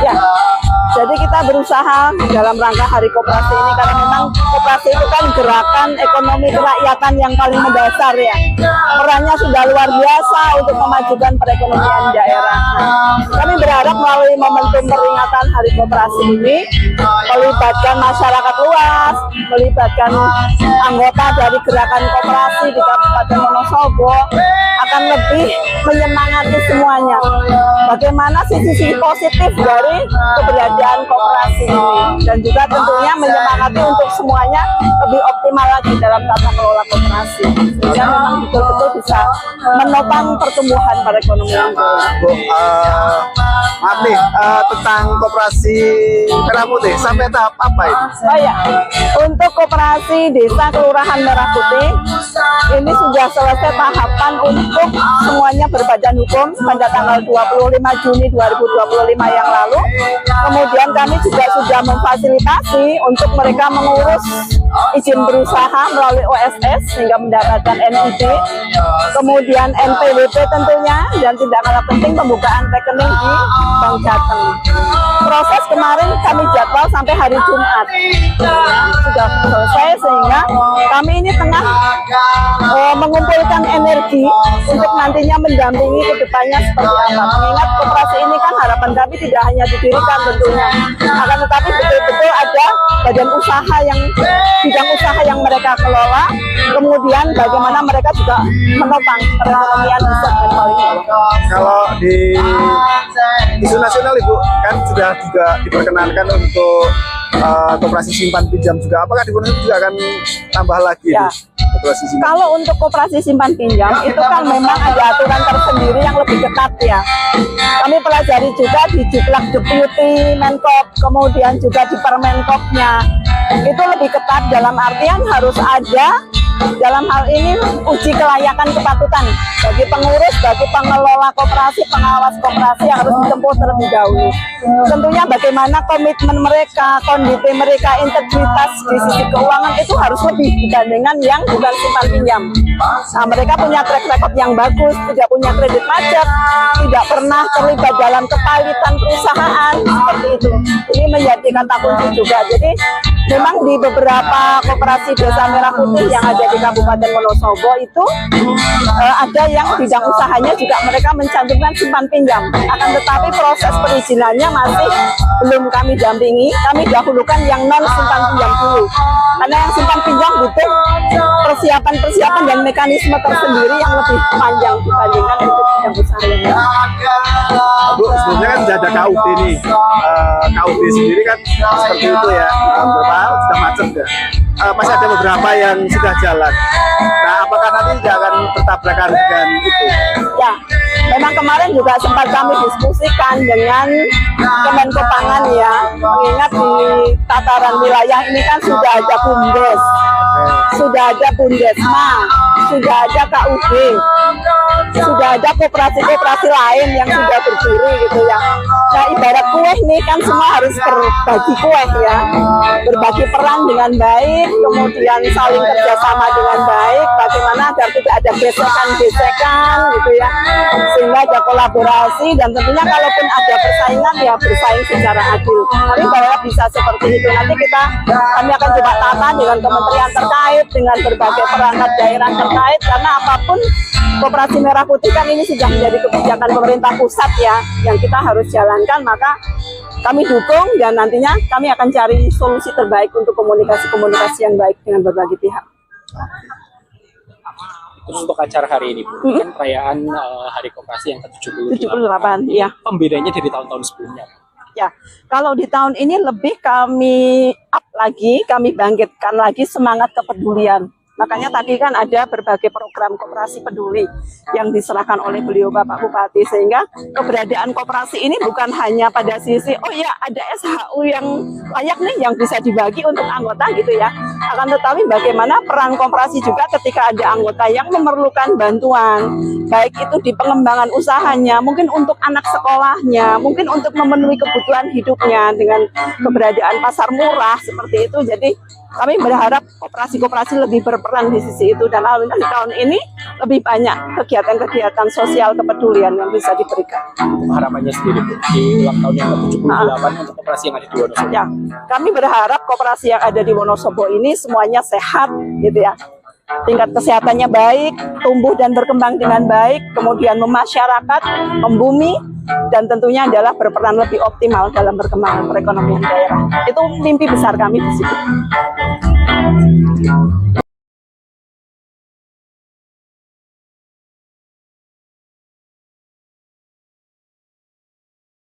Ya, jadi kita berusaha dalam rangka Hari Koperasi ini karena memang koperasi itu kan gerakan ekonomi kerakyatan yang paling mendasar ya. Perannya sudah luar biasa untuk memajukan perekonomian daerah. Nah, kami berharap melalui momentum peringatan Hari Koperasi ini melibatkan masyarakat luas, melibatkan anggota dari gerakan koperasi di Kabupaten Wonosobo akan lebih menyemangati semuanya. Bagaimana sisi positif dari keberadaan koperasi ini dan juga tentunya menyemangati untuk semuanya lebih optimal lagi dalam tata kelola koperasi sehingga memang betul-betul bisa menopang pertumbuhan perekonomian. Bu, maaf nih tentang koperasi Merah Putih sampai tahap apa ini? Oh ya, untuk koperasi desa kelurahan Merah Putih ini sudah selesai tahapan untuk semuanya berbadan hukum pada tanggal 25 Juni 2025 yang lalu. Kemudian kami juga sudah memfasilitasi untuk mereka mengurus izin berusaha melalui OSS sehingga mendapatkan NIB, kemudian NPWP tentunya, dan tidak kalah penting pembukaan rekening di Bank Jateng. Proses kemarin kami jadwal sampai hari Jumat sudah selesai sehingga kami ini tengah mengumpulkan energi untuk nantinya mendampingi ke depannya seperti apa. Mengingat koperasi ini kan harapan kami tidak hanya didirikan tentunya, akan tetapi betul-betul ada badan usaha yang bidang usaha yang mereka kelola, kemudian bagaimana mereka juga menopang perekonomian di segmen paling bawah. Kalau di isu nasional Ibu kan sudah juga diperkenankan untuk koperasi simpan pinjam juga. Apakah di Wonosobo juga akan tambah lagi Ya. koperasi simpan? Kalau untuk koperasi simpan pinjam itu kan memang ada aturan tersendiri yang lebih ketat ya. Kami pelajari juga di Juklak Deputi Menkop, kemudian juga di Permenkopnya. Itu lebih ketat dalam artian harus ada dalam hal ini uji kelayakan kepatutan bagi pengurus, bagi pengelola koperasi, pengawas koperasi yang harus ditempuh terlebih dahulu. Tentunya bagaimana komitmen mereka, kondisi mereka, integritas di sisi keuangan itu harus lebih dibandingkan yang bukan simpan pinjam. Nah, mereka punya track record yang bagus, tidak punya kredit macet, tidak pernah terlibat dalam kepalitan perusahaan, seperti itu. Ini menjadi kata kunci juga. Jadi memang di beberapa koperasi Desa Merah Putih yang ada di Kabupaten Wonosobo itu ada yang bidang usahanya juga mereka mencantumkan simpan pinjam. Akan tetapi proses perizinannya masih belum kami dampingi. Kami dahulukan yang non simpan pinjam dulu. Karena yang simpan pinjam butuh persiapan dan mekanisme tersendiri yang lebih panjang dibandingkan untuk bidang usaha yang lain. Bu, sebelumnya kan sudah ada KUD nih. KUD sendiri kan seperti itu ya. Beberapa sudah macet ya. Masih ada beberapa yang sudah jalan. Nah, apakah nanti tidak akan bertabrakan dengan itu? Ya, memang kemarin juga sempat kami diskusikan dengan Kemenko Pangan ya, mengingat di tataran wilayah ini kan sudah ada BUMDes, sudah ada Bundesma, sudah ada KUD, sudah ada koperasi-koperasi lain yang sudah berdiri gitu ya. Nah, ibarat kue nih kan semua harus berbagi kue ya, berbagi peran dengan baik, kemudian saling kerjasama dengan baik, bagaimana agar tidak ada gesekan-gesekan gitu ya, sehingga ada kolaborasi dan tentunya kalaupun ada persaingan ya bersaing secara adil. Kami berharap bisa seperti itu. Nanti kami akan coba tata dengan kementerian terkait, dengan berbagai perangkat daerah terkait, karena apapun Koperasi Merah Putih kan ini sudah menjadi kebijakan pemerintah pusat ya, yang kita harus jalankan, maka kami dukung dan nantinya kami akan cari solusi terbaik untuk komunikasi-komunikasi yang baik dengan berbagai pihak. Terus untuk acara hari ini, Bu, kan perayaan Hari Koperasi yang ke-78. Iya. Pembedanya dari tahun-tahun sebelumnya. Ya, kalau di tahun ini lebih kami up lagi, kami bangkitkan lagi semangat kepedulian. Makanya tadi kan ada berbagai program koperasi peduli yang diserahkan oleh beliau Bapak Bupati, sehingga keberadaan koperasi ini bukan hanya pada sisi oh ya ada SHU yang layak nih yang bisa dibagi untuk anggota gitu ya, akan tetapi bagaimana peran koperasi juga ketika ada anggota yang memerlukan bantuan, baik itu di pengembangan usahanya, mungkin untuk anak sekolahnya, mungkin untuk memenuhi kebutuhan hidupnya dengan keberadaan pasar murah seperti itu. Jadi kami berharap koperasi-koperasi lebih berperan di sisi itu, dan alhamdulillah di tahun ini lebih banyak kegiatan-kegiatan sosial kepedulian yang bisa diberikan. Harapannya sendiri Bu, di ulang tahun yang ke-78 untuk koperasi yang ada di Wonosobo. Ya, kami berharap koperasi yang ada di Wonosobo ini semuanya sehat, gitu ya. Tingkat kesehatannya baik, tumbuh dan berkembang dengan baik, kemudian memasyarakat, membumi, dan tentunya adalah berperan lebih optimal dalam perkembangan perekonomian daerah. Itu mimpi besar kami di situ.